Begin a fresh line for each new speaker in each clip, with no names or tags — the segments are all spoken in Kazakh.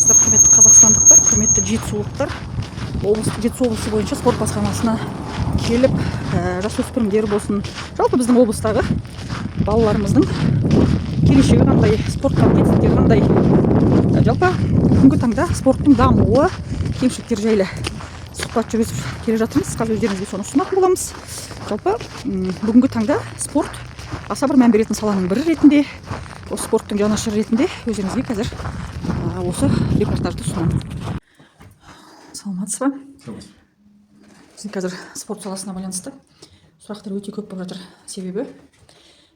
саламатсыздар, құрметті қазақстандықтар, құрметті жетісулықтар. Жетісу облысы бойынша спорт басқармасына келіп, жасөспірімдер болсын, жалпы біздің облыстағы балаларымыздың келешегі қандай, спортқа жетістіктері қандай, жалпы бүгінгі таңда спорттың дамуы, кемшіліктер жайлы сұхбат жүргізіп келе жатырмыз. Қазір өздеріңізге соны ұсынатын боламыз. Жалпы бүгінгі таңда спорт аса бір мән беретін саланың бірі ретінде, осы спорттың жанашыры ретінде өздеріңізге қазір осы репортажды ұсынамын. Саламатсыз ба? Біздің қазір спорт саласына байланысты сұрақтар өте көп болып жатыр. Себебі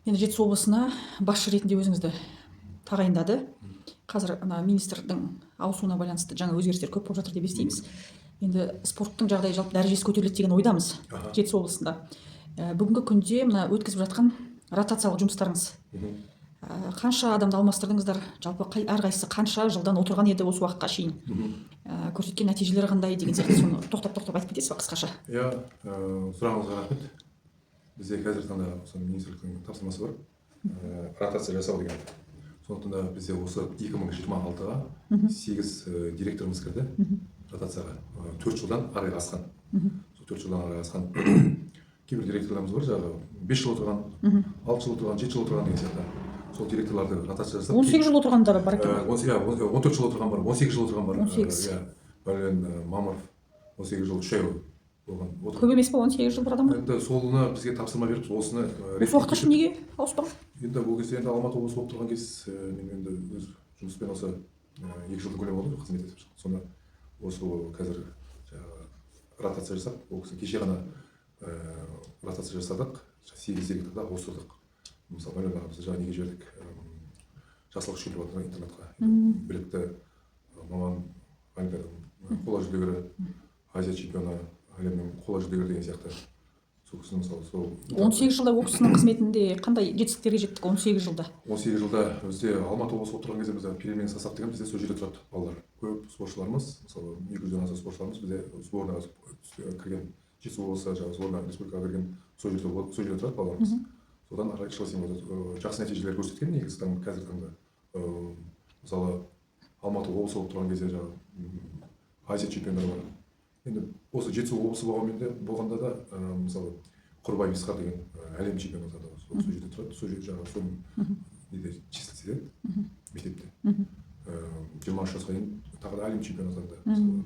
енді Жетісу облысына басшы ретінде өзіңізді тағайындады. Қазір министрдің ауысуына байланысты жаңа өзгерістер көп болып жатыр деп естиміз. Енді спорттың жағдайы жалпы дәрежесі көтеріледі деген ойдамыз Жетісу облысында. Бүгінгі күнде мына өткізіп жатқан ротациялық жұмыстарыңыз қанша адамды алмастырдыңыздар? Жалпы әрқайсысы қанша жылдан отырған еді осы уақытқа шейін? Көрсеткен нәтижелері қандай деген сияқты соны тоқтап айтып кетесіз ба қысқаша?
Иә, сұрағыңызға рахмет. Бізде қазіргі таңда осы министрліктің тапсырмасы бар, ротация жасау деген. Сондықтан да бізде осы 2026-ға 8 директорымыз кірді ротацияға. 4 жылдан арыға асқан. Сол 4 жылдан арыға асқан кейбір директорларымыз бар, жаңағы 5 жыл отырған, 6 жыл отырған, 7 жыл отырған деген сияқты. Сол директорларды ротация жасап.
18 жыл отырғандар бар екен.
14 жыл отырған бар, 18 жыл отырған бар.
18.
Мәлен Мамыров 18 жыл 3 ай болған.
Көп емес па 18 жыл бір адам?
Енді солыны бізге тапсырма беріп, осыны
осы уақытқа шейін неге ауыспаған?
Енді бұл кезде енді Алматы облысы болып тұрған кез мен енді өз жұмыспен осы 2 жылдың көлемі болды қызмет етіп. Соны осы қазір ротация жасап, ол кісі кеше ғана ротация жасадық, 8 директорды ауыстырдық. Мысалы, Мәлен ағамызды жаңа неге жібердік, жақсылық үшін жатыр интернетқа. Білікті маман, қола жүлдегері, Азия чемпионы, әлемнің қола жүлдегері деген сияқты. Сол кісінің мысалы сол
18 жылда ол кісінің қызметінде қандай жетістіктерге жеттік 18 жылда?
18 жылда бізде Алматы облысы болып тұрған кезде бізде переменный состав деген бізде сол жерде тұрады балалар. Көп спортшыларымыз, мысалы 200-ден аса спортшыларымыз бізде сборныйға кірген, Жетісу облысы жаңағы сборная республикаға кірген сол жерде тұрады балаларымыз. Содан ары қарай жақсы нәтижелер көрсеткен негізі қазіргі таңда. Мысалы Алматы облысы болып тұрған кезде жаңағы Азия чемпиондары бар. Енді осы Жетісу облысы болғанда да мысалы Құрбай Бесқар деген әлем чемпионы атанды. Сол жерде тұрады, сол жерде жаңағы соның неде числится еді мектепте. 23 жасқа дейін тағы да әлем чемпионы атанды.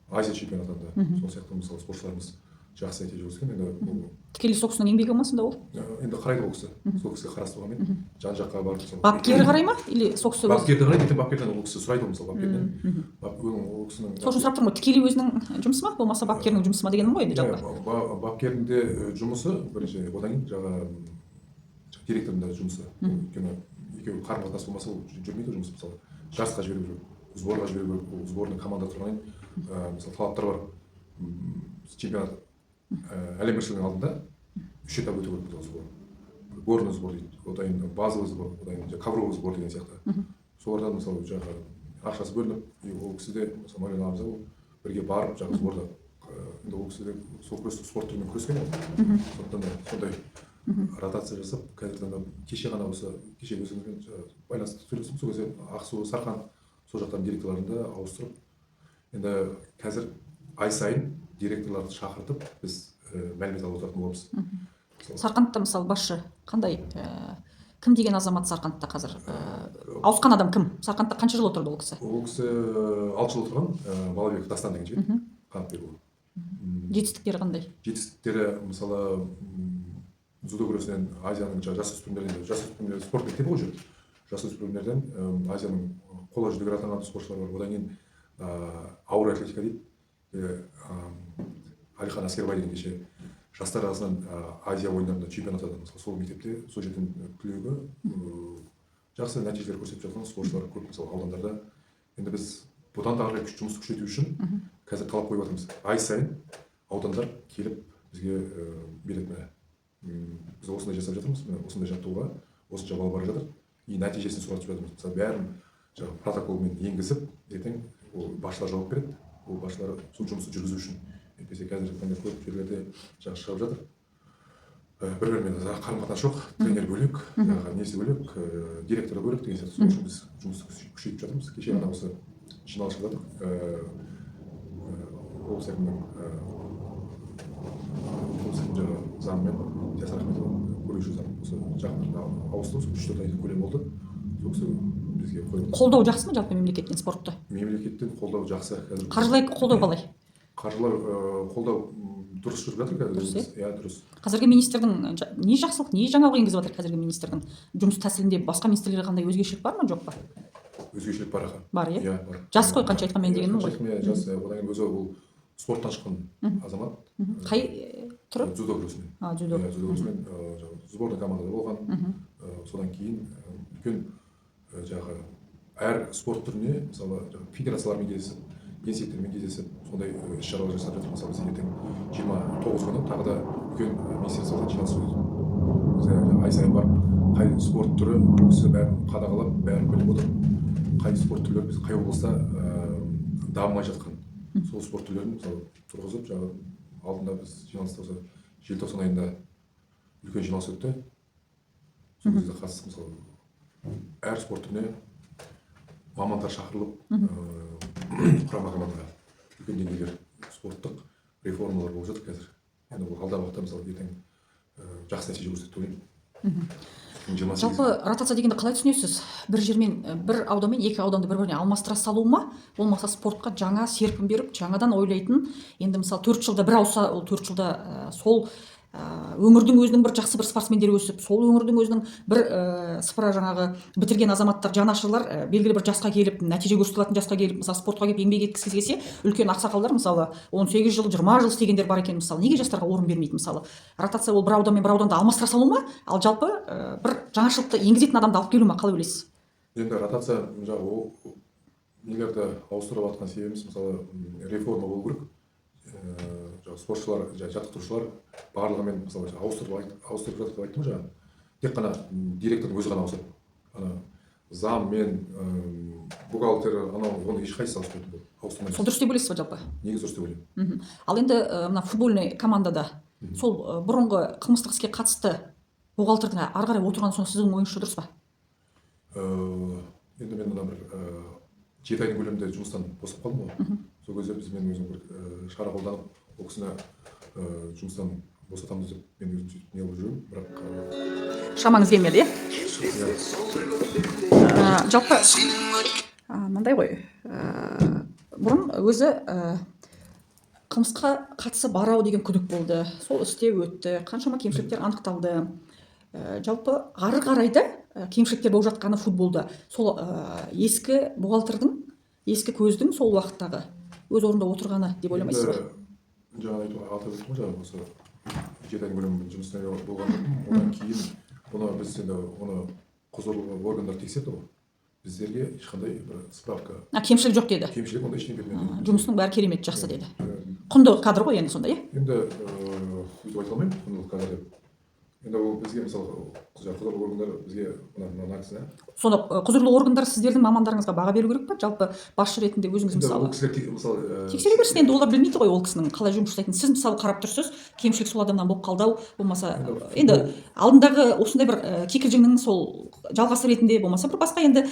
Азия чемпионы атанды. Сол сияқты мысалы спортшыларымыз жақсы нәтиже көрсеткен. Енді
тікелей сол кісінің еңбегі ма сонда ол?
Енді қарайды ол кісі. Сол кісіге қарастырғанмен жан-жаққа барып сол.
Бапкері қарай ма или сол кісі?
Бапкерді қарайды, ертең бапкерден ол кісі сұрайды мысалы бапкерден. Ол кісінің.
Сол үшін сұрап тұрмын ғой, тікелей өзінің жұмысы ма, болмаса бапкерінің жұмысы ма дегенім ғой енді жалпы.
Бапкердің де жұмысы бірінші, одан кейін жаңағы директордың да жұмысы. Өйткені екеуі қарым-қатынас болмаса ол жүрмейді жұмыс. Мысалы жарысқа жіберу керек, сборға жіберу керек, ол сборный команда тұрғаннан мысалы талаптар бар. Чемпионат әлем біріншілігінің алдында 3 этап өту керек сбор. Горный сбор дейді, одан кейін базовый сбор, одан кейін ковровый сбор деген сияқты. Солардан мысалы жаңағы ақшасы бөлініп, ол кісі де мысалы Мәлен ағамыз бірге барып жаңағы сборда енді ол кісі де сол спорт түрімен күрескен. Сондықтан да сондай ротация жасап, қазіргі таңда кеше ғана осы кеше өзіңізбен байланысты сөйлестім. Сол кезде Ақсу, Сарқан сол жақтан директорларында ауыстырып, енді қазір ай сайын директорларды шақыртып біз мәлімет алып отыратын боламыз.
Сарқандта мысалы басшы қандай, кім деген азамат Сарқандта қазір? Ауысқан адам кім? Сарқандта қанша жыл отырды ол кісі?
Ол кісі 6 жыл отырған, Балабек Дастан деген жігіт, Қанатбекұлы.
Жетістіктері қандай?
Жетістіктері мысалы дзюдо күресінен Азияның жасөспірімдер спорт мектебі ғой жүрді. Жасөспірімдерден Азияның қола жүлдегері атанған спортшылар бар. Одан кейін ауыр атлетика дейді. Әлихан Аскербай деген кеше жастар арасынан Азия ойындарында чемпион атанды. Мысалы сол мектепте сол жерден түлегі жақсы нәтижелер көрсетіп жатқан спортшылар көп мысалы аудандарда. Енді біз бұдан да ары жұмысты күшейту үшін қазір талап қойып жатырмыз. Ай сайын аудандар келіп бізге береді. Біз осындай жасап жатырмыз, осындай жаттығуға осынша бала бара жатыр. И нәтижесін сұратып жатырмыз. Мысалы бәрін жаңағы протоколмен енгізіп, ертең ол басшылар жауап береді. Ол басшылар сол жұмысты жүргізу үшін. Әйтпесе қазіргі таңда көп жерлерде жаңағы шығып жатыр. Бір-бірімен қарым-қатынас жоқ, тренер бөлек, несі бөлек, директоры бөлек деген сияқты. Сол үшін біз жұмысты күшейтіп жатырмыз. Кеше ғана осы жиналыс жасадық. Облыс әкімінің заңымен Диасар Ахметова көреуші заң осы жақында ауысты, 3-4 айдың көлемі болды. Сол кісі бізге қойды.
Қолдау жақсы ма жалпы мемлекеттен спортты?
Мемлекеттен қолдау жақсы.
Қаржылай қолдау қалай?
Қаржылай қолдау дұрыс жүріп жатыр қазір.
Дұрыс,
иә, дұрыс.
Қазіргі министрдің не жақсылық, не жаңалық енгізіп жатыр қазіргі министрдің жұмыс тәсілінде? Басқа министрлерге қандай өзгешелік бар ма, жоқ па?
Өзгешелік бар аға.
Бар, иә?
Иә, бар.
Жас қой, қанша айтқанмен дегенім ғой.
Жас, одан кейін өзі ол спорттан шыққан азамат.
Қай түрі?
Дзюдо күресінен.
Дзюдо.
Дзюдо күресінен сборный командада болған. Содан кейін үлкен жаңағы әр спорт түріне, мысалы федерациялармен кездесіп, генсектермен кездесіп, сондай іс-шаралар жасап жатыр. Мысалы біз ертең 29 күні тағы да үлкен министрліктен жиналыс өтеді. Ай сайын барып, қай спорт түрі бұл кісі бәрін қадағалап, бәрін біліп отыр. Қай спорт түрлері біз қай облыста дамымай жатқан. Сол спорт түрлерін мысалы тұрғызып, жаңағы алдында біз жиналыста осы желтоқсан айында үлкен жиналыс өтті. Сол кезде қатысып, мысалы әр спорт түріне мамандар шақырылып, құрама командаға үлкен деңгейлер спорттық реформалар болып жатыр қазір. Енді ол алдағы уақытта мысалы ертең жақсы нәтиже көрсетеді деп ойлаймын.
Жалпы ротация дегенді қалай түсінесіз? Бір жермен, бір ауданмен екі ауданды бір-біріне алмастыра салу ма? Болмаса спортқа жаңа серпін беріп, жаңадан ойлайтын, енді мысалы 4 жылда бір ауса, ол 4 жылда сол өңірдің өзінің бір жақсы бір спортсмендері өсіп, сол өңірдің өзінің бір сыпыра жаңағы бітірген азаматтар, жанашырлар белгілі бір жасқа келіп, нәтиже көрсете алатын жасқа келіп, мысалы спортқа келіп еңбек еткісі келсе, үлкен ақсақалдар мысалы 18 жыл, 20 жыл істегендер бар екен мысалы. Неге жастарға орын бермейді мысалы? Ротация ол бір ауданмен бір ауданды алмастыра салу ма? Ал жалпы бір жаңашылықты енгізетін адамды алып келу ма? Қалай ойлайсыз?
Енді ротация жаңағы нелерді ауыстырып жатқан себебіміз мысалы реформа болу керек. Спортшылар, жаттықтырушылар барлығымен мысалы ауыстырып жатыр деп айттым жаңа. Тек қана директордың өзі ғана ауысады. Зам мен бухгалтер оны ешқайсысы ауыстырмайды.
Сол дұрыс деп ойлайсыз ба жалпы?
Негізі дұрыс деп ойлаймын.
Ал енді мына футбольный командада сол бұрынғы қылмыстық іске қатысты бухгалтердің ары қарай отырғаны соны сіздің ойыңызша дұрыс па?
Енді мен мына бір 7 айдың көлемінде жұмыстан босап қалдым ғой. Сол кезде біз мен өзім бір шара қолданып, ол кісіні жұмыстан босатамыз деп мен өзім сөйтіп не болып жүрмін, бірақ
шамаңыз келмеді, иә? Жалпы мындай ғой, бұрын өзі қылмысқа қатысы бар ау деген күдік болды. Сол істе өтті, қаншама кемшіліктер анықталды. Жалпы ары қарайда кемшіліктер болып жатқаны футболда сол ескі бухгалтердің, ескі көздің сол уақыттағы өз орнында отырғаны деп ойламайсыз ба?
Жаңа атап өттім ғой, осы 7 айдың көлемінде жұмыста болған. Одан кейін біз енді оны құзырлы органдар тексерді ғой. Біздерге ешқандай бір справка.
Кемшілік жоқ деді.
Кемшілік онда ештеңе бермеді.
Жұмысының бәрі керемет, жақсы деді. Құнды кадр ғой енді сонда, иә?
Енді өйтіп айта алмаймын, құнды кадр деп. Енді ол бізге мысалы құзырлы органдар бізге мына кісіні.
Сонда құзырлы органдар сіздердің мамандарыңызға баға беру керек па? Жалпы басшы ретінде өзіңіз мысалы тексере берсін, енді олар білмейді ғой ол кісінің қалай жұмыс жасайтынын. Сіз мысалы қарап тұрсыз, кемшілік сол адамнан болып қалды ау, болмаса енді алдындағы осындай бір кикілжіңнің сол жалғасы ретінде болмаса бір басқа енді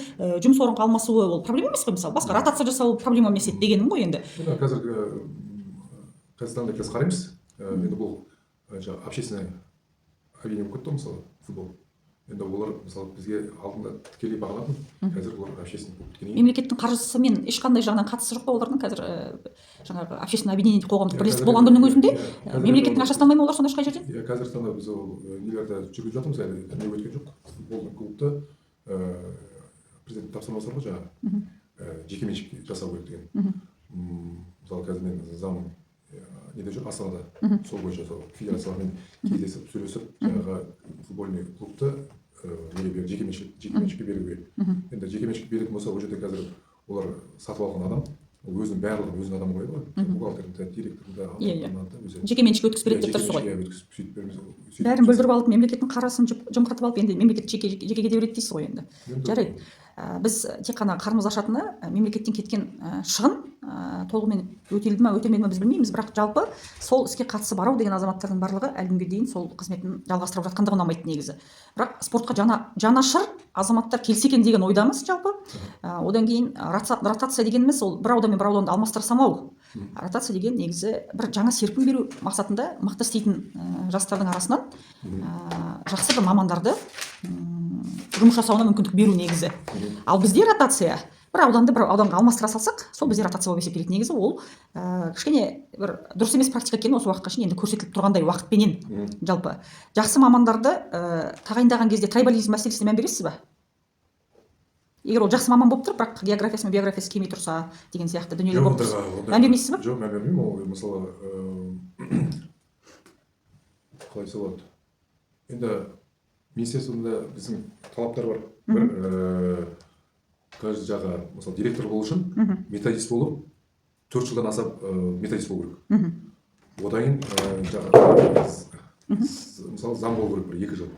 жұмыс орынға алмасуы ол проблема емес қой, мысалы басқа ротация жасау проблема емес еді дегенім ғой енді.
Қазіргі таңда қазір қараймыз, енді бұл общественный объединение болып кетті мысалы футбол. Енді олар мысалы бізге алдында тікелей бағалатын, қазір олар общественный болып кеткен.
Мемлекеттің қаржысымен ешқандай жағынан қатысы жоқ па олардың қазір жаңағы общественный объединение қоғамдық бірлестік болған күннің өзінде мемлекеттің ақшасын алмай ма олар сонда ешқай жерден?
Қазіргі таңда біз ол нелерді жүргізіп жатырмыз, әлі не өткен жоқ. Футболдың клубты президент тапсырмасы бар ғой жаңағы жекеменшік жасау керек деген. Мысалы қазір мен зам неде жүр, Астанада, сол бойынша федерациялармен кездесіп, сөйлесіп, жаңағы футбольный клубты жекеменшікке беруге. Енді жекеменшікке беретін болса, ол жерде қазір олар сатып алған адам, өзінің барлығы өзінің адамы қойды ғой, бухгалтерді, директорды,
жекеменшікке өткізіп береді деп тұрсыз ғой. Бәрін бүлдіріп алып, мемлекеттің қарасын жымқыртып алып, енді мемлекет жекеге кете береді дейсіз ғой енді. Жарайды. Біз тек қана қарнымыз ашатыны мемлекеттен кеткен шығын толығымен өтелді ма өтелмеді ма біз білмейміз, бірақ жалпы сол іске қатысы бар ау деген азаматтардың барлығы әлі күнге дейін сол қызметін жалғастырып жатқандығы ұнамайды негізі. Бірақ спортқа жанашыр азаматтар келсе екен деген ойдамыз жалпы. Одан кейін ротация дегеніміз ол бір аудан мен бір ауданды алмастырсам ау. Ротация деген негізі бір жаңа серпін беру мақсатында мықты істейтін жастардың арасынан жақсы бір мамандарды жұмыс жасауына мүмкіндік беру негізі. Ал бізде ротация бір ауданды бір ауданға алмастыра салсақ, сол бізде ротация болып есептеледі. Негізі ол кішкене бір дұрыс емес практика екені осы уақытқа шейін енді көрсетіліп тұрғандай уақытпенен. Жалпы жақсы мамандарды тағайындаған кезде трайбализм мәселесіне мән бересіз ба? Егер ол жақсы маман болып тұр, бірақ географиясы мен биографиясы келмей тұрса деген сияқты дүниелер болып тұрса, мән бермейсіз ба?
Жоқ, мән бермеймін. Ол мысалы қалай айтса болады. Енді министерствода біздің талаптар бар. Бір каждый жағы, мысалы, директор болу үшін методист болып 4 жылдан аса методист болу керек. Одан кейін мысалы заң болу керек бір 2 жыл.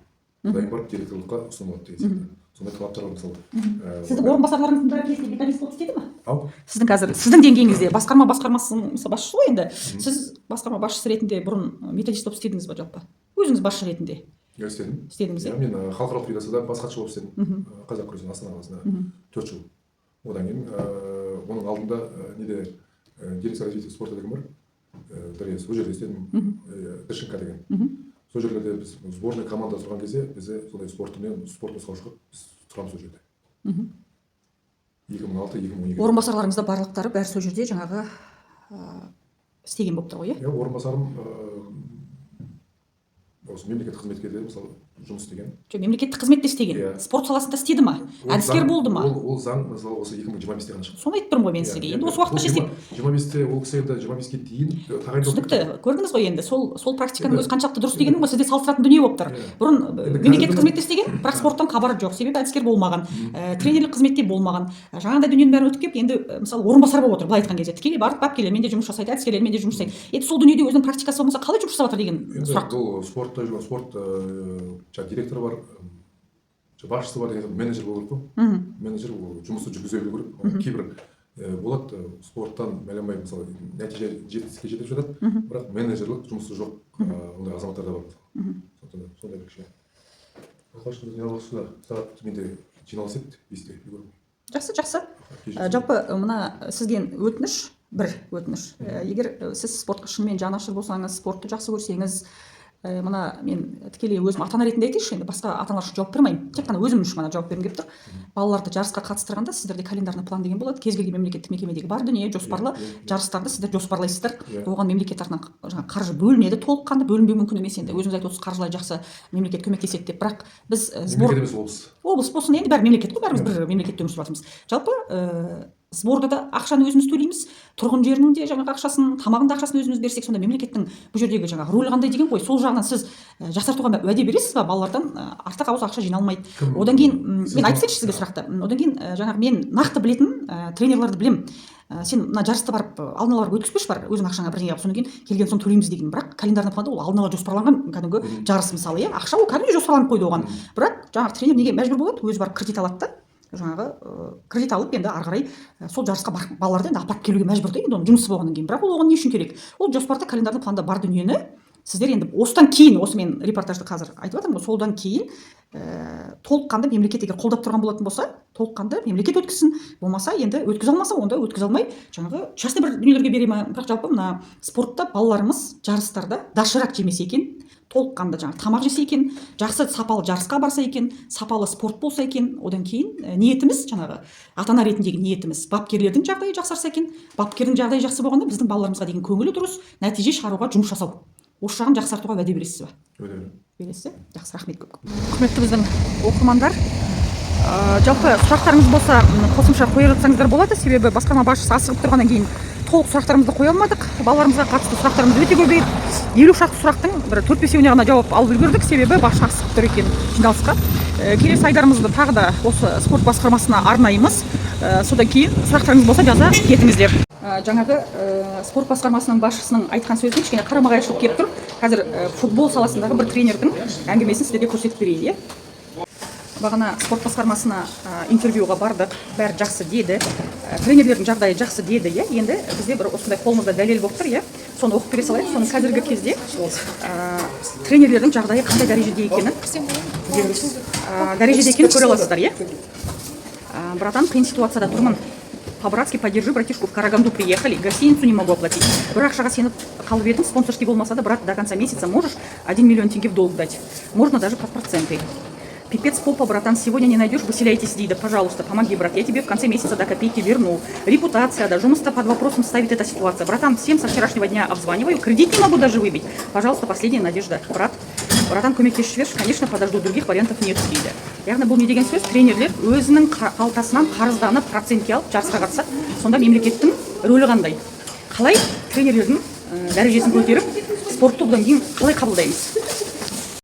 Одан кейін барып директорлыққа ұсынылады деген сияқты. Сондай талаптар бар мысалы.
Сіздің орынбасарларыңыздың бәрі кезінде методист болып істеді ме?
Ау?
Сіздің қазір сіздің деңгейіңізде басқармасының басшысы ғой енді. Сіз басқарма басшысы ретінде бұрын методист болып істедіңіз ба жалпы? Өзіңіз басшы ретінде?
Істедім.
Істедіңіз, иә?
Мен халықаралық федерацияда бас хатшы болып істедім. Қазақ күресінен Астана қаласында 4 жыл. Одан кейін оның алдында неде дирекция развития спорта деген бар. Бір сол жерде істедім. ДШК деген. Сол жерлерде біз сборный команда тұрған кезде бізде сондай спорт нұсқаушыға біз тұрамыз сол жерде. 2006-2012.
Орынбасарларыңызда барлықтары бәрі сол жерде жаңағы істеген болып тұр ғой, иә?
Орынбасарым осы мемлекеттік қызметкерде мысалы жұмыс істеген.
Жоқ, мемлекеттік қызметте істеген. Спорт саласында істеді ма? Әдіскер болды ма?
Ол заң мысалы осы 2025-те ғана шықты.
Соны айтып тұрмын ғой мен сізге. Енді осы уақытқа шейін
25-те ол кісі енді 25-ге дейін тағайындалды.
түсінікті. Көрдіңіз ғой енді сол практиканың өзі қаншалықты дұрыс дегенім ғой, сізде салыстыратын дүние болып тұр. Бұрын мемлекеттік қызметте істеген, бірақ спорттан хабары жоқ. Себебі әдіскер болмаған, тренерлік қызметте болмаған. Жаңағыдай дүниенің бәрін өтіп келіп, енді мысалы орынбасар болып отыр, былай айтқан кезде. Тікелей барып бапкерлер менде жұмыс жасайды, әдіскерлер менде жұмыс жасайды. Енді сол дүниеде өзінің практикасы болмаса қалай жұмыс жасап жатыр деген сұрақ.
Бұл спорт директоры бар, басшысы бар деген менеджер болу керек қой. Менеджер жұмысты жүргізе білу керек. Кейбір болады спорттан мәлімай мысалы нәтиже жетістікке жетіп жатады, бірақ менеджерлік жұмысы жоқ ондай азаматтар да бар мысалы. Сондай бір кішкене. Алғашқы жиналысында сағат менде жиналыс еді 5-те.
Жақсы. Жалпы мына сізден бір өтініш. Егер сіз спортқа шынымен жанашыр болсаңыз, спортты жақсы көрсеңіз, мына мен тікелей өзім ата-ана ретінде айтайыншы, енді басқа ата-аналар үшін жауап бермеймін. Тек қана өзім үшін ғана жауап бергім келіп тұр. Балаларды жарысқа қатыстырғанда сіздерде календарный план деген болады. Кез келген мемлекеттік мекемедегі бар дүние, жоспарлы жарыстарды сіздер жоспарлайсыздар. Оған мемлекет тарапынан жаңа қаржы бөлінеді, толыққанды бөлінбеу мүмкін емес енді. Өзіңіз айтып отырсыз, қаржылай жақсы мемлекет көмектеседі деп. Бірақ біз облыс болсын, енді бәрі мемлекет қой, бәріміз бір мемлекетте өмір сүріп жатырмыз. Жалпы сборда ақшаны өзіміз төлейміз, тұрғын жерінің де жаңағы ақшасын, тамағының да ақшасын өзіміз берсек, сонда мемлекеттің бұл жердегі жаңағы рөлі қандай деген ғой. Сол жағынан сіз жақсартуға уәде бересіз ба? Балалардан артық ауыз ақша жиналмайды. Одан кейін мен айтсайшы сізге сұрақты. Одан кейін жаңағы мен нақты білетін тренерларды білем. Сен мына жарысты барып алдын ала барып өткізбеші бар өзің ақшаңа бірдеңе алып, содан кейін келген соң төлейміз деген. Бірақ календарный планда ол алдын ала жоспарланған кәдімгі жарыс мысалы, иә, ақша ол кәдімгі жоспарланып қойды оған. Бірақ жаңағы тренер неге мәжбүр болады? Өзі барып кредит алады да. Жаңағы кредит алып енді ары қарай сол жарысқа балаларды енді апарып келуге мәжбүр да, енді оның жұмысы болғаннан кейін. Бірақ ол оған не үшін керек? Ол жоспарда, календарный планда бар дүниені сіздер енді осыдан кейін, осы мен репортажды қазір айтып жатырмын ғой, солдан кейін толыққанды мемлекет егер қолдап тұрған болатын болса, толыққанды мемлекет өткізсін. Болмаса енді өткізе алмаса, онда өткізе алмай жаңағы частный бір дүниелерге бере ма. Бірақ жалпы мына спортта балаларымыз жарыстарда дашырақ жемесе екен, толыққанды жаңағы тамақ жесе екен, жақсы сапалы жарысқа барса екен, сапалы спорт болса екен, одан кейін ниетіміз жаңағы ата-ана ретіндегі ниетіміз бапкерлердің жағдайы жақсарса екен, бапкердің жағдайы жақсы болғанда біздің балаларымызға деген көңілі дұрыс, нәтиже шығаруға жұмыс жасау. Осы жағын жақсартуға уәде бересіз ба? Бересіз? Жақсы, рахмет көп. Құрметті біздің оқырмандар, жалпы сұрақтарыңыз болса қосымша қоя жатсаңыздар болады, себебі басқарма басшысы асығып тұрғаннан кейін толық сұрақтарымызды қоя алмадық. Балаларымызға қатысты сұрақтарымыз өте көп еді. 50 шақты сұрақтың бір 4-5-еуіне ғана жауап алып үлгердік, себебі басшы асығып тұр екен жиналысқа. Келесі айдарымызды тағы да осы спорт басқармасына арнаймыз. Содан кейін сұрақтарыңыз болса жаза кетіңіздер. Жаңағы спорт басқармасының басшысының айтқан сөзін кішкене қарама-қайшылық келіп тұр. Қазір футбол саласындағы бір тренердің әңгімесін сіздерге көрсетіп берейін, иә? Бағана спорт басқармасына интервьюға бардық, бәрі жақсы деді, тренерлердің жағдайы жақсы деді, иә. Енді бізде бір осындай қолымызда дәлел болып тұр, иә. Соны оқып бере салайық. Соны қазіргі кезде тренерлердің жағдайы қандай дәрежеде екенін, көре аласыздар, иә. Братан, қиын ситуацияда тұрмын. По-братски поддержи братишку, в Караганду приехали, гостиницу не могу оплатить. Бір ақшаға сеніп қалып едім, спонсорский болмаса да, брат, до конца месяца можешь 1 миллион тенге в долг дать. Можно даже под проценты. Пипец попа, братан, сегодня не найдешь, выселяйтесь, Дида, пожалуйста, помоги, брат, я тебе в конце месяца до копейки верну. Репутация, да, жұмыста под вопросом ставит эта ситуация. Братан, всем со вчерашнего дня обзваниваю, кредит не могу даже выбить. Пожалуйста, последняя надежда, брат. Братан, көмектесіп жіберші, конечно, подожду, других вариантов нет, дейді. Яғни бұл не деген сөз? Тренерлер өзінің қалтасынан қарызданып, процентке алып, жарысқа қатысады. Сонда мемлекеттің рөлі қандай? Қалай тренерлердің дәрежесін көтеріп, спортты бұдан кейін қалай қабылдаймыз?